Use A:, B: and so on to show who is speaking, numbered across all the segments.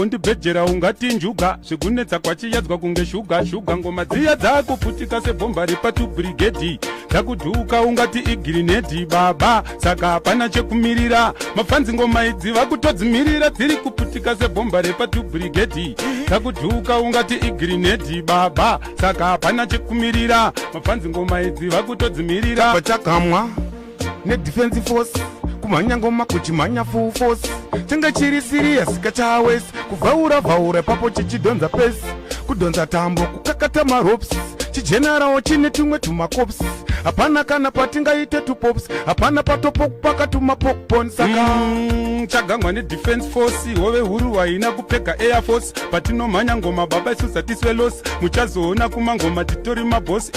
A: ondibhejera ungati njuga zvikunetsa kwachiyadzwa kunge shuga ngoma dziya dzakuputika sebhomba repa2 brigade dzakudhuka ungati igirinedi baba saka hapana chekumirira mafadzi ngoma idzi vakutodzimirira dziri kuputika sebhomba repa2 brigade dzakudhuka ungati igirinedi baba saka hapana chekumirira mafadzi ngoma idzi vakutodzimirira
B: vachakamwa nedefense force kumhanya ngoma kuchimhanya full force chinge chiri serious kachawesi kuvhaura papo chichidhonza pesi kudhonza tambo kukakata maropes chijenerawo chine tumwe tumakops hapana kana patingaite tupops hapana patopokupaka tumapokpon saka
A: chagangwa nedefense force hove huru haina kupfeka air force patinomhanya ngoma baba isu zatiswe los muchazoona kumangoma titori mabos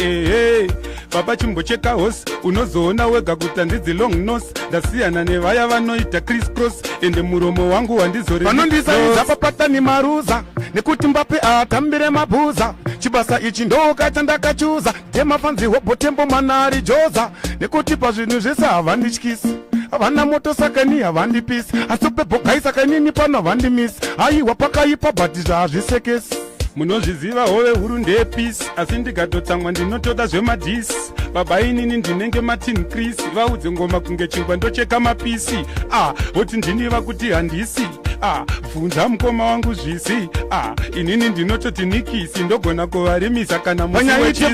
A: baba chimbocheka hosi unozoona wega kuti handidzi long nose ndasiyana nevaya vanoita criss cross ende muromo wangu
B: wandizorevanondisaidza papatani maruza nekuti mbape atambire mabhuza chibasa ichi ndoka chandakachuza temafanzi hobotembo manari joza nekuti pazvinhu zvese havandityisi havana moto sakani havandipisi asi pebhokai sakanini pano havandimisi aiwa pakaipa bhati zvaazvisekesi
A: munozviziva hove huru ndepisi asi ndikatotsamwa ndinotoda zvemadhisi baba inini ndinenge martin chris vaudze ngoma kunge chingwa ndocheka mapisi voti ndiniva kuti handisi bvunza mukoma wangu zvisi inini ndinototi nikisi ndogona kuvarimisa kana
B: musiwechisi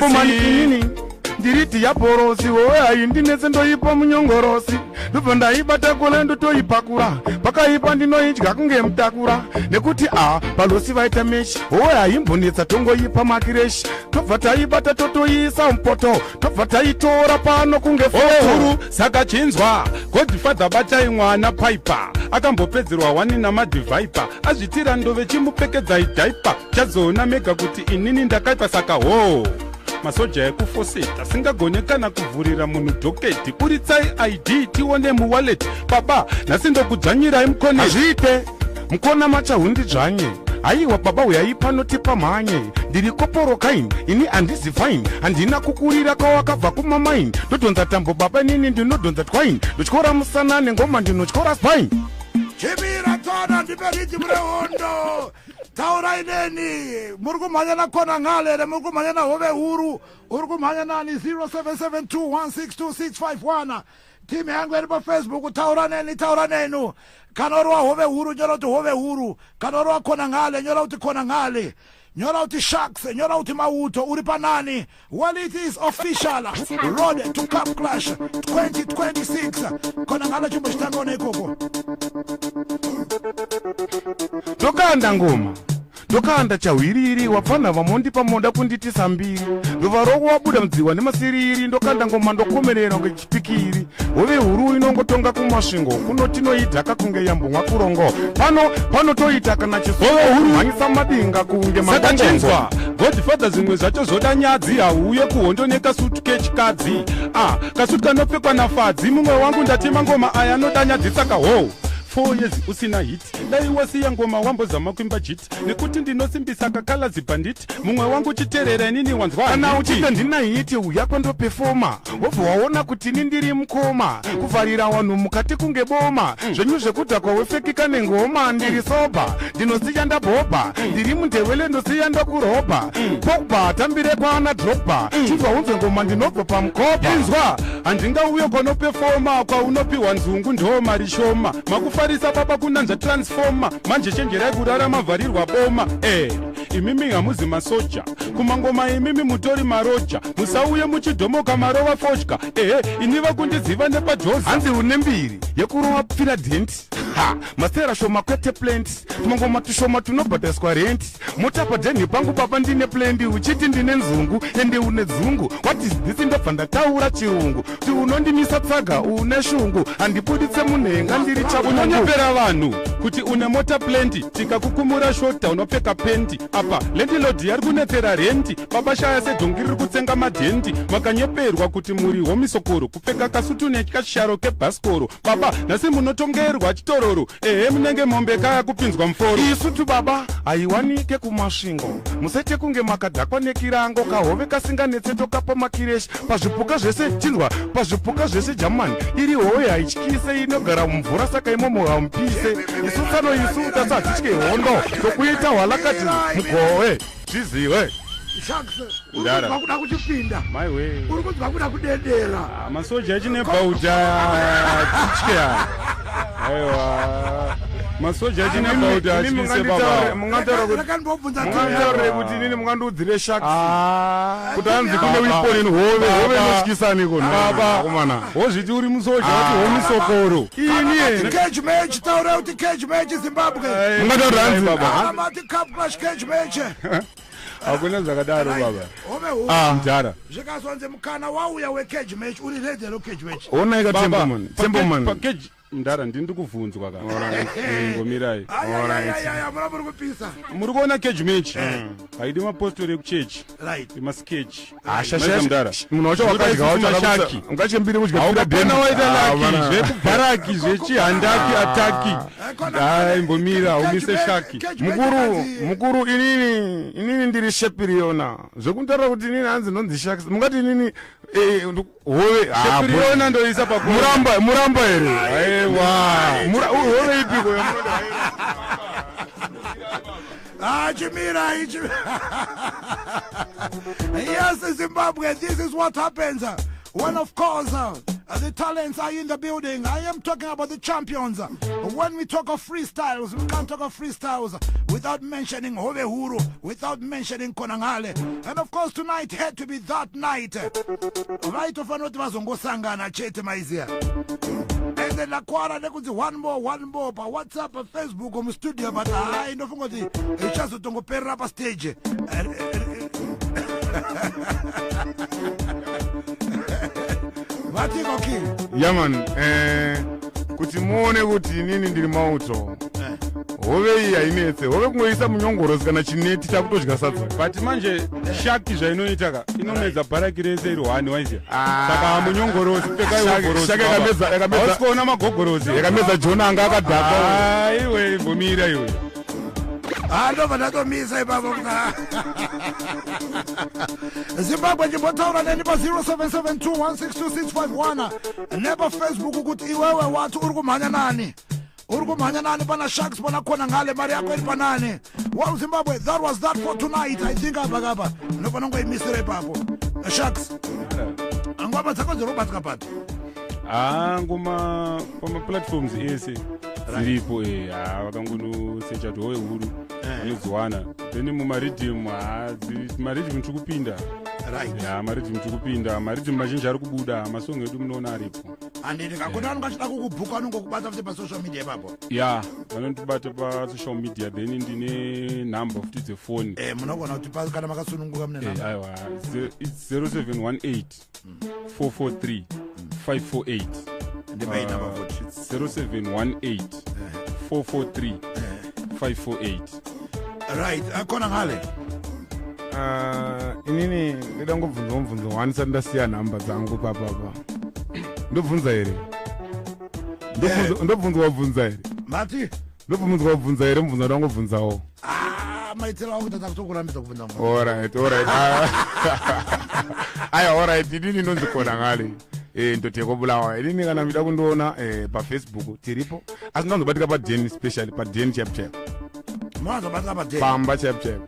B: ndiri dhiyabhorosi wowe haindinetse ndoipa munyongorosi ndobva ndaibata kule ndotoipakura pakaipa ndinoidya kunge mutakura nekuti palosi vaita meshi wowe haimbonetsa tongoipa makireshi tobva taibata totoiisa mupoto tobva taitora pano kunge
A: huru saka chinzwa godfather batai mwana paipa akambopedzerwa wani namadhivhaipa azvitira ndove chimupfekedzai dhaipa chazoona mega kuti inini ndakaipa saka masoja ekufoseti asingagone kana kuvhurira munhu dhoketi buritsai id tione muwaleti baba nhasi ndokudzvanyirai mukone
B: hazviite mukona machahundidzvanye aiwa baba uyai panotipa mhanye ndiri koporokaini ini handizi faini handina kukurira kwawakabva kumamaini ndodhonza tambo baba inini ndinodhonza twaini ndotyora musanane ngoma ndinotyora spaini
C: chimira tsona ndiperiti murehondo taura ineni muri kumhanya nakona ngale here muri kumhanya nahove huru uri kumhanya nani 0772162651 timu yangu iri pafacebook taura nenu kana uri wahove huru nyora kuti hove huru kana uri wakona ngale nyora kuti kona ngale nyora kuti sharks nyora kuti mauto uri panani. Well, it is official road to Cup Clash 2026 kona ngale chimbo chitangone ikoko
B: tokanda ngoma ndokanda chahwiriri wapfana vamondipa moda kunditisa mbiri ndova roko wabuda mudziwa nemasiriri ndokanda ngoma ndokomerera ngechipikiri hove huru inongotonga kumasvingo kunotinoidhaka kunge yambomwa kurongo pano toita kana chisohurumhanyisa madinga kunge
A: sakachinzwa godfather zvimwe zvacho zvoda nyadzi hauye kuhondo nekasutu kechikadzi kasutu kanopfekwa nafadzi mumwe wangu ndatema ngoma aya anoda nyadzi saka 4 years usina hit daiwasiya ngoma wambozama kuimba jit nekuti ndinosimbisa kakala zibhanditi mumwe wangu chiterera inini wanzwa
B: kana uchita ndina hiti uya kwandopefoma wobva waona kuti ini ndiri mukoma kuvharira wanhu mukati kunge boma zvenyu zvekudhakwa wefekika nengoma ndiri soba ndinosiya ndabhobha ndiri mundevele ndosiya ndakurobha pogba atambire kwaana drogba chibva unzwe ngoma ndinobva pamukopa
A: inzwa handingauye kwanopefoma kwaunopiwa nzungu ndo mari shoma makufarisa baba kunanza transforma manje chenjerai kurarama vharirwa boma imimi hamuzi masoja kumangoma imimi mutori maroja musauye muchidhomoka marova fotya iniva kundiziva nepadhoza
B: hanzi une mbiri yekurova pfiradenti masera shoma kwete plant tumangoma tushoma tunobhadhariswa renti motapa dhenhi pangu baba ndine plendi uchiti ndine nzungu ende une dzungu watizidhisi ndobva ndataura chirungu kuti unondimisa tsaga une shungu handibuditse munhenga ndiri
A: chaunonyepera vanhu kuti une mota plendi tikakukumura shota unopfeka pendi apa lendilodi yari kunetsera renti baba shaya sedhongi riri kutsenga madhendi makanyeperwa kuti muri homisokoro kupfeka kasutu nekasharo kebhasikoro baba nhasi munotongerwa chitororo munenge mombe kaya kupinzwa muforo
B: isutu baba haiwanike kumasvingo musete kunge makadhakwa nekirango kahove kasinganetseto kapa makireshi pazvipuka zvese chinzwa pazvipuka zvese jamani iri howe haityise inogara mumvura saka imomo hamupise sutsano yisuta sathike hondo sokuita walakati mgowe tiziwe
C: Sharks
A: Ndara.
C: vakuda kuchipinda
A: my way
C: uri kunzi vakuda kudedera
A: masoja achine bauta tichya aiwa masoja achine bauta achise baba
B: mungantaure kuti inini mungandiudzire shaks kuti anzi kune wiponini hove inotyisani konakomana
A: wozviti uri musoja wati homusokoro
C: ini cage match taura kuti cage match Zimbabwe
B: mungantaura anzi
C: amati cup clash cage match
A: hakuna zvakadaro baba
C: mudhara zvikazonzi mukana wauya wecage match uri ready ro cage match
B: onaika temboman
A: mudhara ndiri kuvhunzwa ngomirai
C: muri kupisa
A: muri kuona cage match haidi mapostori ekuchechi emasketch
B: munhu wacho wakadya ungachembiri
A: kudyaaupana waita laki zvekubharaki zvechihandaki ataki mbomira haumise shaki
B: mukuru inini ndiri shepiriona zvekutaura kuti inini hanzi nonzi shaks mungati inini hove
A: shepiriona ndoisa
B: muramba here hove ipiko
C: Chimira. Yes, Zimbabwe, this is what happens. When, of course, the talents are in the building. I am talking about the champions. When we talk of freestyles, we can't talk of freestyles without mentioning Hove Huru, without mentioning Konangale. And, of course, tonight had to be that night. Right of another Zongo Sangana, Chete Maizia. And then la kwara nekuti one more pa WhatsApp pa Facebook mu studio but ndofunga kuti ichazo tongoperera pa stage vatiko ki
B: yaman kuti muone kuti inini ndiri mauto hove iyi hainetse hove kungoisa munyongorosi kana chineti chakutodya sadza
A: but manje shaki zvainoitaka inomedza bharaki rese iri hwani waiziya saka munyongorosi pekaiwogorosiausipoona magogorosi
B: yakamedza jona anga akadhaka
A: iwe bvumira iwe
C: ndobva ndatomisa ipapo Zimbabwe ndimbotaura neni pa 0772162651 nepa Facebook kuti iwewe wati uri kumhanya nani pana Sharks pana Konangale mari yako iri panani. Well Zimbabwe, that was that for tonight. I think abagaba nofana ngoimisira ipapo Sharks ngoma dzako dzirobatika pati
A: ngoma pamaplatforms ese ziripo vakangonosecha kuti Hove Huru anodziwana then mumaridhimu maridhimu tiri kupinda maridhimu tiri kupinda maridhimu mazhinji ari kubuda masongo edu munoona aripo
C: anditi kakuna anongachida kukubhuka anongokubata futi pasocial media ipapo
A: vanondibata pasocial media then ndine number futi dzefoni
C: munogona kuti kana makasununguka mune number
A: aiwa 0718 443 548
C: ndimai number
A: 0718 443 548
C: right Konangale
B: inini ndida ngobvunza mubvunzo wani sati ndasiya nhamba dzangu papapa ndobvunza here ndobvunza wabvunza here
C: mati
B: ndobvunza wabvunza here mubvunza ndangobvunzawo
C: maitiro angu tatakutokurambidza kubvunza
B: alright aya alright inini nonzi Konangale ndoteko inini kana mida kundiona pafacebook tiripo asi ndanzobatika padeni specially padeni chapchap
C: munazobatika padeni
B: pamba chapchap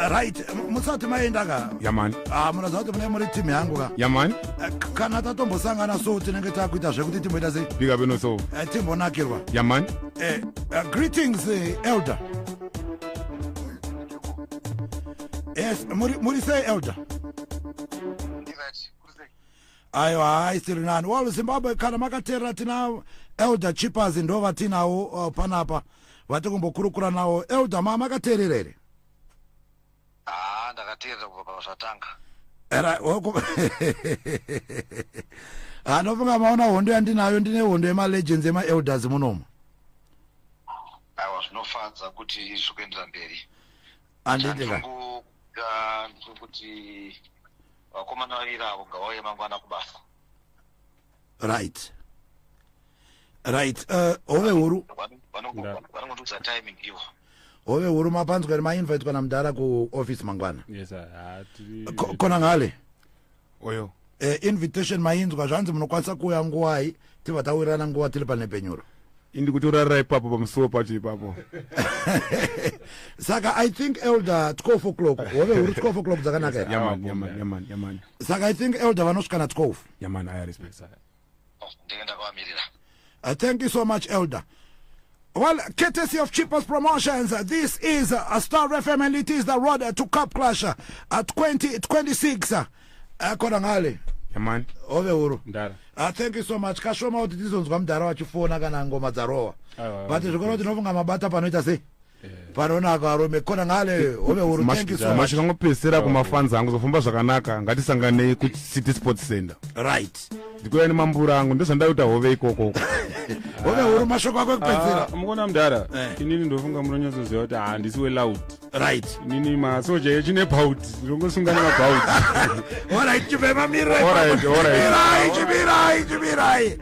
C: right musati maendaka
B: yamani
C: munoziva kuti mune muri timu yangu ka
B: yamani
C: kana tatombosangana so tinenge takuita zvekuti timboita sei
B: bikapenoso
C: timbonakirwa
B: yamani
C: greetings elder yes muri sei elder aiwa isiri nani well Zimbabwe kana makateerera tina elder chippers ndo vatinawo panapa vati kumbokurukura nawo elder makateerera here
D: ndakateerera kubva pazvatanga
C: anofunga maona hondo yandinayo ndine hondo yemalegends emaelders munomo
D: aiwa zvinofadza kuti zvikuendera mberi
C: anditika
D: kuti vakomana vaviri avo ngavauye mangwana kubasa
C: right Hove Huru
D: vanongoduza timing ivo
C: Hove Huru mapanzwa eri mainvite kana mudhara kuoffice mangwana
A: yes
C: Konangale
B: oyo
C: invitation mainzwa zvanzi munokwanisa kuuya nguwai tibva tawirirana nguwa tiri pane penyuro
B: indi kutorara ipapo pamusuwo pacho ipapo.
C: Saka I think elder 12 o'clock wove uri 12 o'clock dzakanaka.
B: Yaman.
C: Saka I think elder vanosvika na 12.
B: Yaman, I respect sir.
D: Ndinenda kwamirira.
C: Thank you so much, elder. Well, courtesy of Cheapest Promotions, this is a Star FM and it is the road to Cup Clash at 2026. Korangale.
B: Yaman.
C: Ove uru.
A: Ndara.
C: Thank you so much. Kashoma uti tizonzwa mdara wachifona kana ngoma dzarowa. But zvikoro tinofunga mabata panoita sei? Panonaka Rome Korangale ove uru. Thank you so much.
B: Mashikangopesera kumafans angu zofamba zvakanaka ngatisanganei ku City Sports Center.
C: Right.
B: Ndikuya nemambura angu ndozvandaita hove ikoko.
C: Ove uru mashoko akwe kupedzera.
A: Mukona mudara. Inini ndofunga munonyazoziva kuti handisi weloud.
C: Right.
A: Inini masoja echine bout. Ndongosungana mabout.
C: All right, chibema mira.
B: All right.
C: Chibirai.